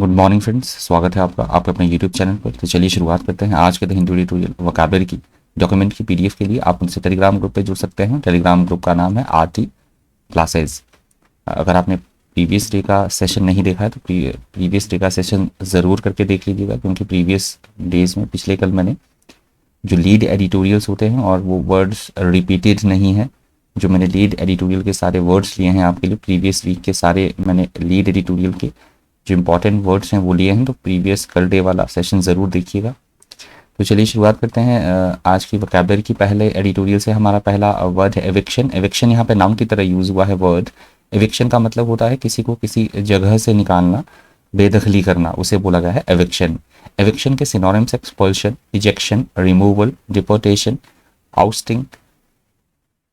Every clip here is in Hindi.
गुड मॉर्निंग फ्रेंड्स, स्वागत है आपका आपके अपने यूट्यूब चैनल पर। तो चलिए शुरुआत करते हैं आज के द हिंदू ट्यूटोरियल वोकैबुलरी की डॉक्यूमेंट की पीडीएफ के लिए आप मुझसे टेलीग्राम ग्रुप पे जुड़ सकते हैं। टेलीग्राम ग्रुप का नाम है आरटी क्लासेस। अगर आपने प्रीवियस डे का सेशन नहीं देखा है तो प्रीवियस डे का सेशन ज़रूर करके देख लीजिएगा, क्योंकि प्रीवियस डेज में पिछले कल मैंने जो लीड एडिटोरियल्स होते हैं और वो वर्ड्स रिपीटेड नहीं है, जो मैंने लीड एडिटोरियल के सारे वर्ड्स लिए हैं आपके लिए प्रीवियस वीक के सारे मैंने लीड एडिटोरियल के जो इंपॉर्टेंट वर्ड्स हैं वो लिए हैं। तो प्रीवियस कल डे वाला सेशन ज़रूर देखिएगा। तो चलिए शुरुआत करते हैं आज की वोकैबुलरी की। पहले एडिटोरियल से हमारा पहला वर्ड है एविक्शन। एविक्शन यहाँ पे नाउन की तरह यूज़ हुआ है वर्ड। एविक्शन का मतलब होता है किसी को किसी जगह से निकालना, बेदखली करना, उसे बोला गया है एविक्शन। एविक्शन के synonyms expulsion, ejection, removal, deportation, ousting.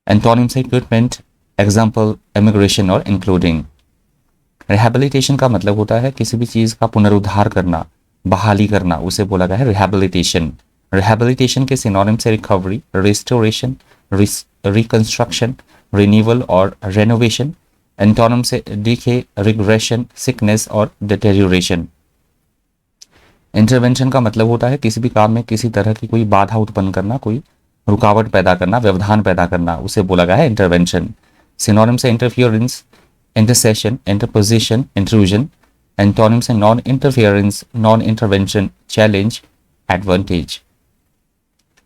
Antonyms recruitment, example immigration और इंक्लूडिंग। रिहैबिलिटेशन का मतलब होता है किसी भी चीज़ का पुनरुद्धार करना, बहाली करना, उसे बोला गया है रिहैबिलिटेशन। रिहैबिलिटेशन के सिनोनिम्स है रिकवरी, रिस्टोरेशन, रिकंस्ट्रक्शन, रिन्यूअल और रेनोवेशन। एंटोनिम से डिके, रिग्रेशन, सिकनेस और डिटेरियोरेशन। इंटरवेंशन का मतलब होता है किसी भी काम में किसी तरह की कोई बाधा उत्पन्न करना, कोई रुकावट पैदा करना, व्यवधान पैदा करना, उसे बोला गया है इंटरवेंशन। सिनोनिम से interference, intercession, interposition, intrusion. Antonym से non interference, non intervention, challenge, advantage.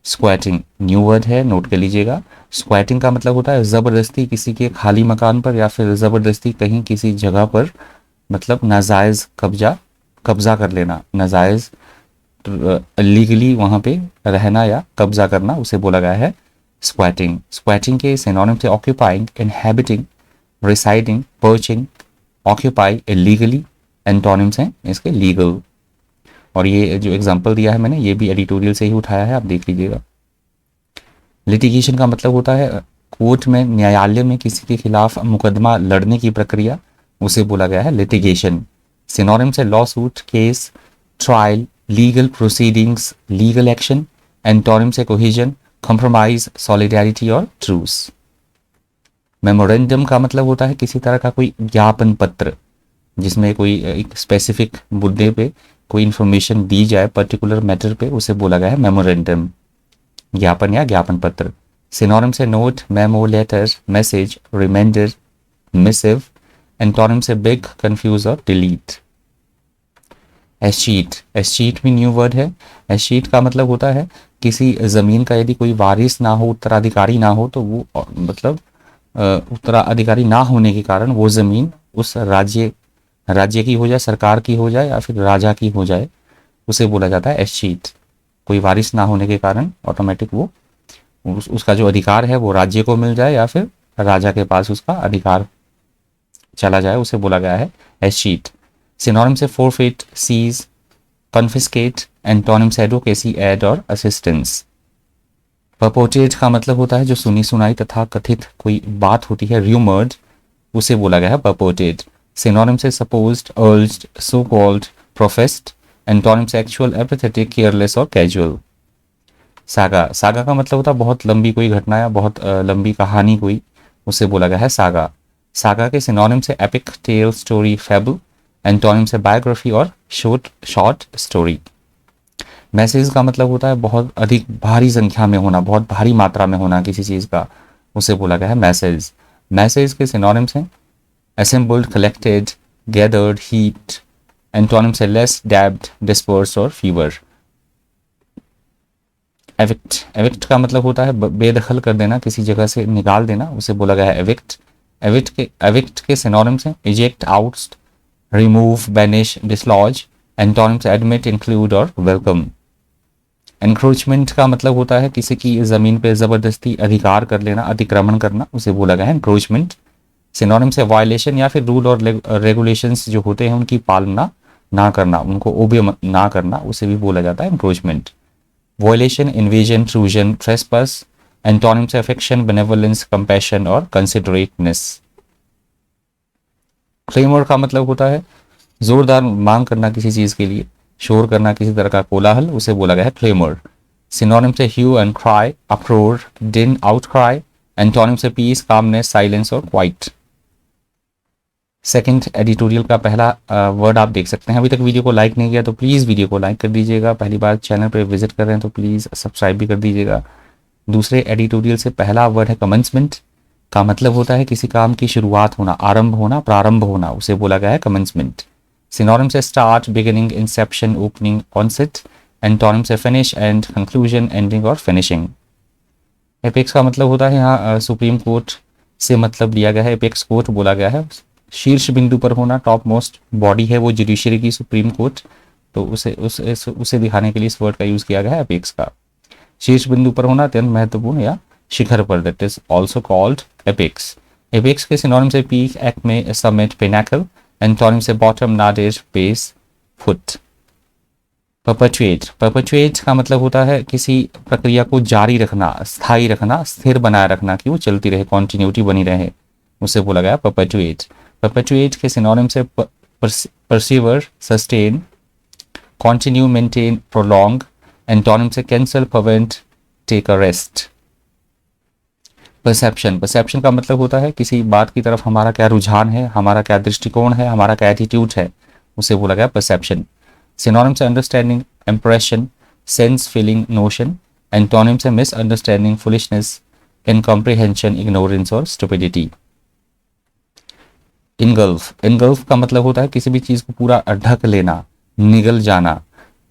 Squatting new word है, नोट कर लीजिएगा। स्क्वैटिंग का मतलब होता है ज़बरदस्ती किसी के खाली मकान पर या फिर ज़बरदस्ती कहीं किसी जगह पर, मतलब नाजायज़ कब्जा कर लेना, नाजायज़ लीगली वहाँ पे रहना या कब्जा करना, उसे बोला गया है स्क्वैटिंग। स्क्वैटिंग के सिनोनिम से occupying, inhabiting, residing, perching. Occupy illegally, antonyms हैं इसके लीगल। और ये जो एग्जांपल दिया है मैंने ये भी एडिटोरियल से ही उठाया है, आप देख लीजिएगा। लिटिगेशन का मतलब होता है कोर्ट में, न्यायालय में किसी के खिलाफ मुकदमा लड़ने की प्रक्रिया, उसे बोला गया है लिटिगेशन। सिनोनिम से law suit, case, trial, legal proceedings, legal action. Antonym से कोहेजन, कॉम्प्रोमाइज, सॉलिडारिटी और ट्रूस। मेमोरेंडम का मतलब होता है किसी तरह का कोई ज्ञापन पत्र जिसमें कोई एक स्पेसिफिक मुद्दे पे कोई इंफॉर्मेशन दी जाए पर्टिकुलर मैटर पे, उसे बोला गया है मेमोरेंडम, ज्ञापन या ज्ञापन पत्र। सिनोनिम से note, memo, letter, message, reminder, missive. Antonym से बिग, कंफ्यूज और डिलीट। एस्चीट, एस्चीट भी न्यू वर्ड है। एस्चीट का मतलब होता है किसी ज़मीन का यदि कोई वारिस ना हो, उत्तराधिकारी ना हो, तो वो मतलब उत्तराधिकारी ना होने के कारण वो ज़मीन उस राज्य की हो जाए, सरकार की हो जाए या फिर राजा की हो जाए, उसे बोला जाता है एस्चीट। कोई वारिस ना होने के कारण ऑटोमेटिक वो उसका जो अधिकार है वो राज्य को मिल जाए या फिर राजा के पास उसका अधिकार चला जाए, उसे बोला गया है एस्चीट। सिनोनिम से फोरफिट, सीज, कॉन्फिस्केट। एंटोनिम से एडवोकेसी, एड और असिस्टेंस। परपोर्टेड का मतलब होता है जो सुनी सुनाई तथा कथित कोई बात होती है, र्यूमर्ड, उसे बोला गया है परपोर्टेड। सिनोनिम से supposed, urged, so called, professed. Antonym से एक्चुअल, एपिथेटिक, केयरलेस और कैजुअल। सागा, सागा का मतलब होता है बहुत लंबी कोई घटना या बहुत लंबी कहानी कोई, उसे बोला गया है सागा। सागा के सिनोनिम से epic, tale, story, fable. Antonym से बायोग्राफी और शॉर्ट स्टोरी। मैसेज का मतलब होता है बहुत अधिक भारी संख्या में होना, बहुत भारी मात्रा में होना किसी चीज़ का, उसे बोला गया है मैसेज। मैसेज के सिनोनिम्स हैं assembled, collected, gathered, heaped। Antonym से less, dabbed, dispersed और fewer। evict, evict का मतलब होता है बेदखल कर देना, किसी जगह से निकाल देना, उसे बोला गया है evict। evict के सिनोनिम्स हैं eject, oust, remove, banish, dislodge। Antonym से admit, include और welcome। एनक्रोचमेंट का मतलब होता है किसी की ज़मीन पे ज़बरदस्ती अधिकार कर लेना, अतिक्रमण करना, उसे बोला गया है एनक्रोचमेंट। सिनोनिम से वायलेशन या फिर रूल और रेगुलेशंस जो होते हैं उनकी पालना ना करना, उनको ओबे ना करना, उसे भी बोला जाता है encroachment. Violation, invasion, intrusion, trespass. Antonym से अफेक्शन, बेनेवोलेंस, कंपैशन और कंसिडरेटनेस। क्लेमर का मतलब होता है जोरदार मांग करना किसी चीज़ के लिए, शोर करना किसी तरह का कोलाहल, उसे बोला गया है क्लेमर। सिनोनिम से ह्यू एंड क्राई, अप्रोर, दिन, आउटक्राई। एंटोनिम से पीस, कामनेस, साइलेंस और क्वाइट। सेकंड एडिटोरियल का पहला वर्ड आप देख सकते हैं। अभी तक वीडियो को लाइक नहीं किया तो प्लीज़ वीडियो को लाइक कर दीजिएगा। पहली बार चैनल पर विजिट कर रहे हैं तो प्लीज़ सब्सक्राइब भी कर दीजिएगा। दूसरे एडिटोरियल से पहला वर्ड है कमेंसमेंट, का मतलब होता है किसी काम की शुरुआत होना, आरंभ होना, प्रारंभ होना, उसे बोला गया है कमेंसमेंट। सिनोनिम से start, beginning, inception, opening, onset. Antonym से फिनिश, एंड, कंक्लूजन, एंडिंग और फिनिशिंग। एपेक्स का मतलब होता है यहाँ सुप्रीम कोर्ट से मतलब लिया गया है, एपेक्स कोर्ट बोला गया है। शीर्ष बिंदु पर होना, टॉप मोस्ट बॉडी है वो जुडिशरी की सुप्रीम कोर्ट, तो उसे दिखाने के लिए इस वर्ड का यूज़ किया गया है एपेक्स का। शीर्ष बिंदु पर होना, अत्यंत महत्वपूर्ण या शिखर पर, that is also called apex. Apex के सिनोनिम से peak, acme, summit, pinnacle. Antonym से bottom, nadir, base, foot. Perpetuate, perpetuate का मतलब होता है किसी प्रक्रिया को जारी रखना, स्थायी रखना, स्थिर बनाए रखना, कि वो चलती रहे, कॉन्टिन्यूटी बनी रहे, उसे बोला गया परपेचुएट। परपेचुएट के सिनोनिम से persevere, sustain, continue, maintain, prolong. Antonym से cancel, prevent, take a rest. Perception, perception का मतलब होता है किसी बात की तरफ हमारा क्या रुझान है, हमारा क्या दृष्टिकोण है, हमारा क्या एटीट्यूड है, उसे बोला गया परसेप्शन। सिनोनिम से understanding, impression, sense, feeling, notion. Antonym से मिसअंडरस्टैंडिंग, फुलिशनेस, इनकॉम्प्रिहेंशन, इग्नोरेंस और स्टुपिडिटी। इनगल्फ, इनगल्फ का मतलब होता है किसी भी चीज़ को पूरा ढक लेना, निगल जाना।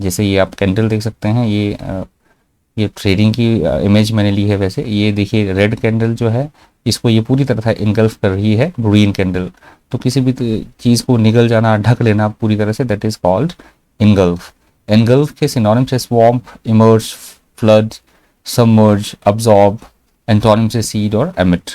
जैसे ये आप कैंडल देख सकते हैं, ये ट्रेडिंग की इमेज मैंने ली है। वैसे ये देखिए रेड कैंडल जो है, इसको ये पूरी तरह से इनगल्फ कर रही है ग्रीन कैंडल। तो किसी भी चीज़ को निगल जाना, ढक लेना पूरी तरह से, that is called engulf. Engulf के सिनोनिम से swamp, emerge, flood, submerge, absorb. Antonym से सीड और एमिट।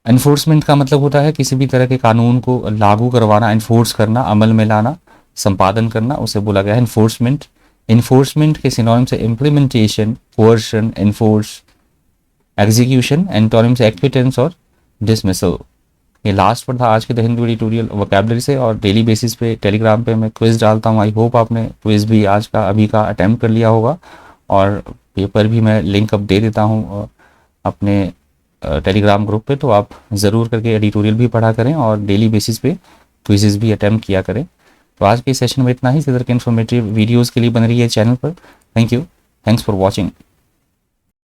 एनफोर्समेंट का मतलब होता है किसी भी तरह के कानून को लागू करवाना, एनफोर्स करना, अमल में लाना, संपादन करना, उसे बोला गया है एनफोर्समेंट। इन्फोर्समेंट के सिनोनिम से implementation, coercion, enforce, execution. Antonym से एक्विटेंस और डिसमिसल। ये लास्ट पर था आज के द हिंदू एडिटोरियल वोकैबुलरी से। और डेली बेसिस पे टेलीग्राम पे मैं क्विज डालता हूँ। आई होप आपने क्विज भी आज का अभी का अटेम्प्ट कर लिया होगा, और पेपर भी मैं लिंक अब दे देता हूँ अपने टेलीग्राम ग्रुप पे, तो आप ज़रूर करके एडिटोरियल भी पढ़ा करें और डेली बेसिस पे क्विजेज भी अटेम्प्ट किया करें। तो आज के सेशन में इतना ही। इस तरह के इन्फॉर्मेटिव वीडियोज़ के लिए बन रही है चैनल पर। Thank you, thanks for watching.